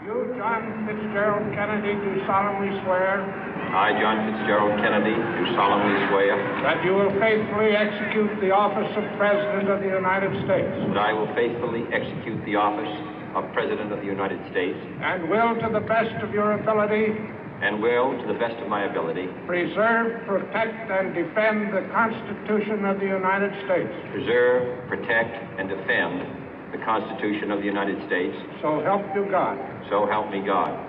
You, John Fitzgerald Kennedy, do solemnly swear I, John Fitzgerald Kennedy, do solemnly swear that you will faithfully execute the office of President of the United States that I will faithfully execute the office of President of the United States and will, to the best of your ability, and will, to the best of my ability, preserve, protect, and defend the Constitution of the United States. preserve, protect, and defend the Constitution of the United States. So help you God. So help me God.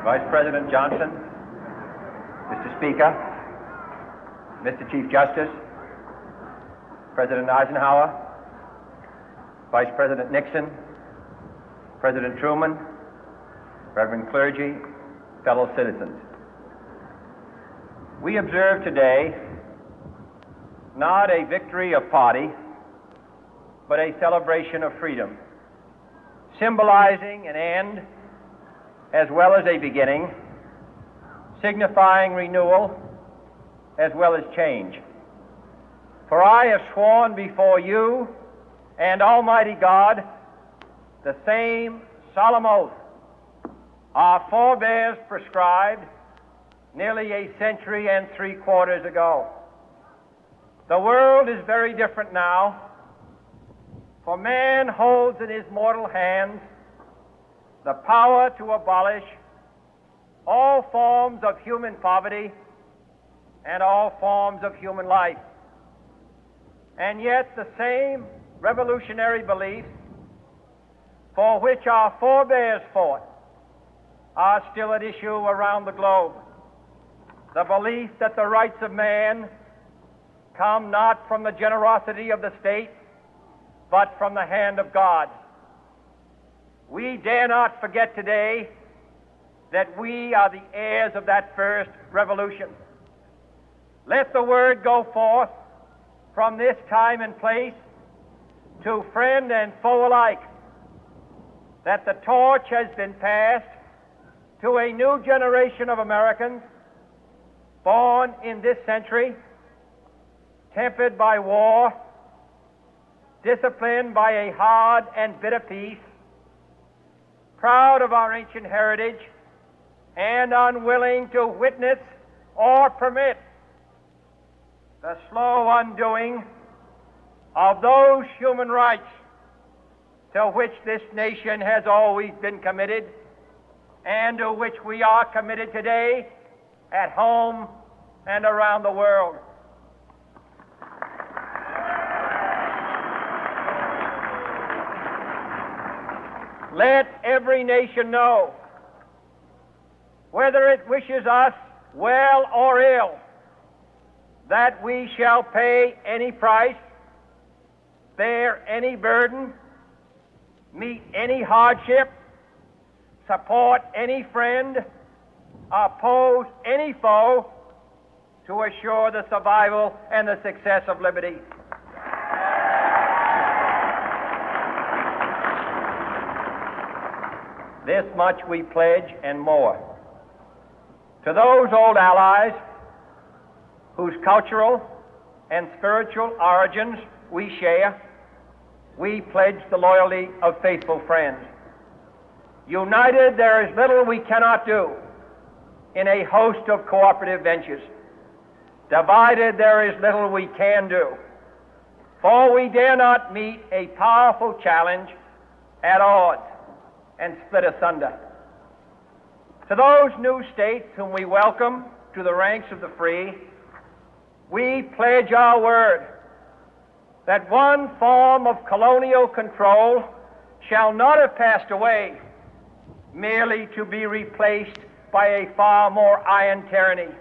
Vice President Johnson, Mr. Speaker, Mr. Chief Justice, President Eisenhower, Vice President Nixon, President Truman, Reverend clergy, fellow citizens. We observe today not a victory of party, but a celebration of freedom, symbolizing an end as well as a beginning, signifying renewal as well as change. For I have sworn before you and Almighty God the same solemn oath our forebears prescribed nearly a century and 3/4 ago. The world is very different now, for man holds in his mortal hands the power to abolish all forms of human poverty and all forms of human life. And yet the same revolutionary beliefs for which our forebears fought are still at issue around the globe. The belief that the rights of man come not from the generosity of the state, but from the hand of God. We dare not forget today that we are the heirs of that first revolution. Let the word go forth from this time and place to friend and foe alike that the torch has been passed to a new generation of Americans born in this century, tempered by war, disciplined by a hard and bitter peace, proud of our ancient heritage, and unwilling to witness or permit the slow undoing of those human rights to which this nation has always been committed and to which we are committed today at home and around the world. Let every nation know, whether it wishes us well or ill, that we shall pay any price, bear any burden, meet any hardship, support any friend, oppose any foe to assure the survival and the success of liberty. This much we pledge and more. To those old allies whose cultural and spiritual origins we share, we pledge the loyalty of faithful friends. United, there is little we cannot do in a host of cooperative ventures. Divided, there is little we can do, for we dare not meet a powerful challenge at odds and split asunder. To those new states whom we welcome to the ranks of the free, we pledge our word that one form of colonial control shall not have passed away, merely to be replaced by a far more iron tyranny.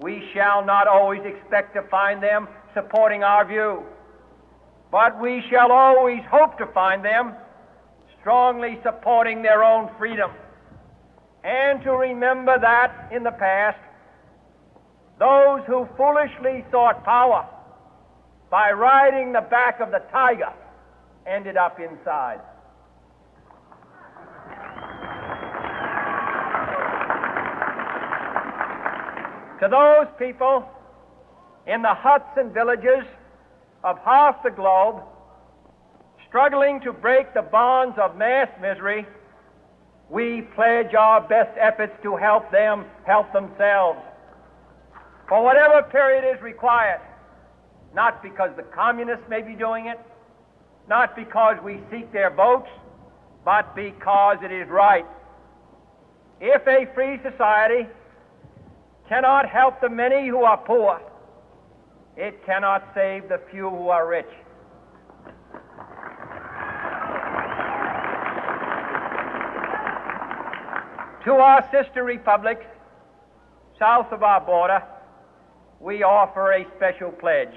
We shall not always expect to find them supporting our view, but we shall always hope to find them strongly supporting their own freedom, and to remember that in the past, those who foolishly sought power by riding the back of the tiger ended up inside. To those people in the huts and villages of half the globe struggling to break the bonds of mass misery, we pledge our best efforts to help them help themselves for whatever period is required, not because the communists may be doing it, not because we seek their votes, but because it is right. If a free society cannot help the many who are poor, it cannot save the few who are rich. To our sister republics south of our border, we offer a special pledge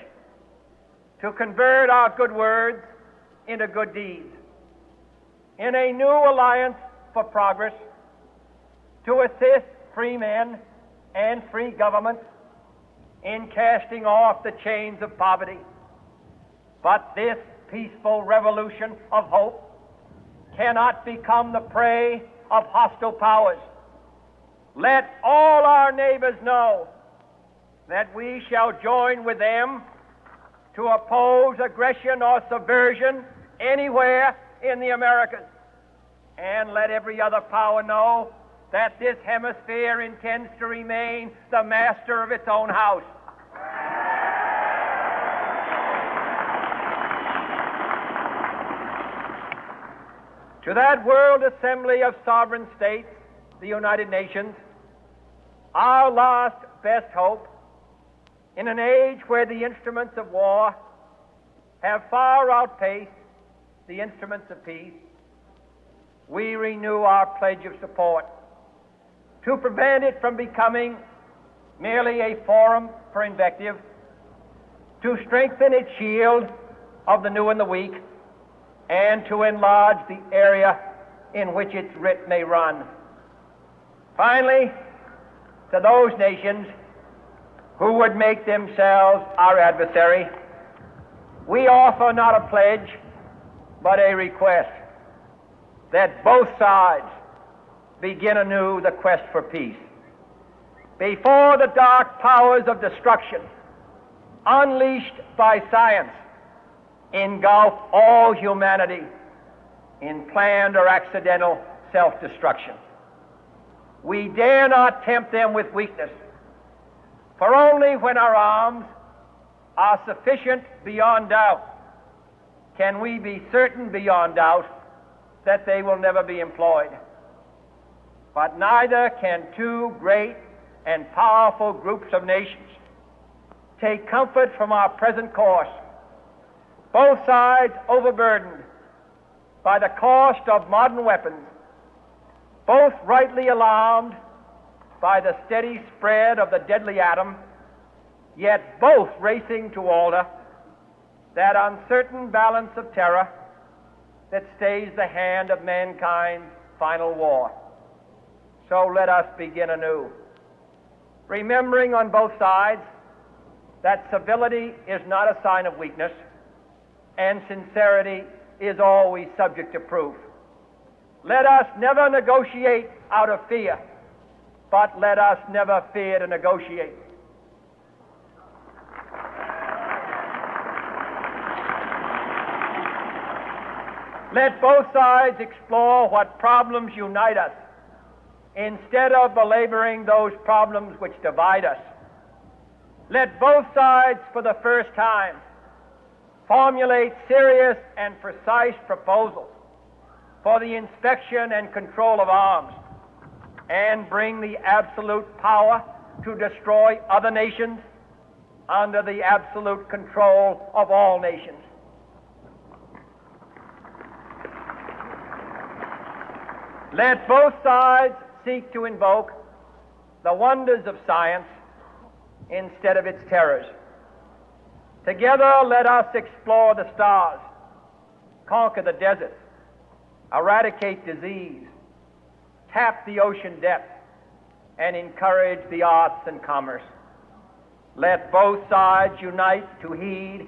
to convert our good words into good deeds, in a new alliance for progress, to assist free men and free governments in casting off the chains of poverty. But this peaceful revolution of hope cannot become the prey of hostile powers. Let all our neighbors know that we shall join with them to oppose aggression or subversion anywhere in the Americas. And let every other power know that this hemisphere intends to remain the master of its own house. To that World Assembly of Sovereign States, the United Nations, our last best hope, in an age where the instruments of war have far outpaced the instruments of peace, we renew our pledge of support to prevent it from becoming merely a forum for invective, to strengthen its shield of the new and the weak, and to enlarge the area in which its writ may run. Finally, to those nations who would make themselves our adversary, we offer not a pledge, but a request that both sides begin anew the quest for peace. Before the dark powers of destruction, unleashed by science, engulf all humanity in planned or accidental self-destruction, we dare not tempt them with weakness, for only when our arms are sufficient beyond doubt can we be certain beyond doubt that they will never be employed. But neither can two great and powerful groups of nations take comfort from our present course, both sides overburdened by the cost of modern weapons, both rightly alarmed by the steady spread of the deadly atom, yet both racing to alter that uncertain balance of terror that stays the hand of mankind's final war. So let us begin anew, remembering on both sides that civility is not a sign of weakness, and sincerity is always subject to proof. Let us never negotiate out of fear, but let us never fear to negotiate. Let both sides explore what problems unite us, instead of belaboring those problems which divide us. Let both sides, for the first time, formulate serious and precise proposals for the inspection and control of arms, and bring the absolute power to destroy other nations under the absolute control of all nations. Let both sides seek to invoke the wonders of science instead of its terrors. Together, let us explore the stars, conquer the deserts, eradicate disease, tap the ocean depth, and encourage the arts and commerce. Let both sides unite to heed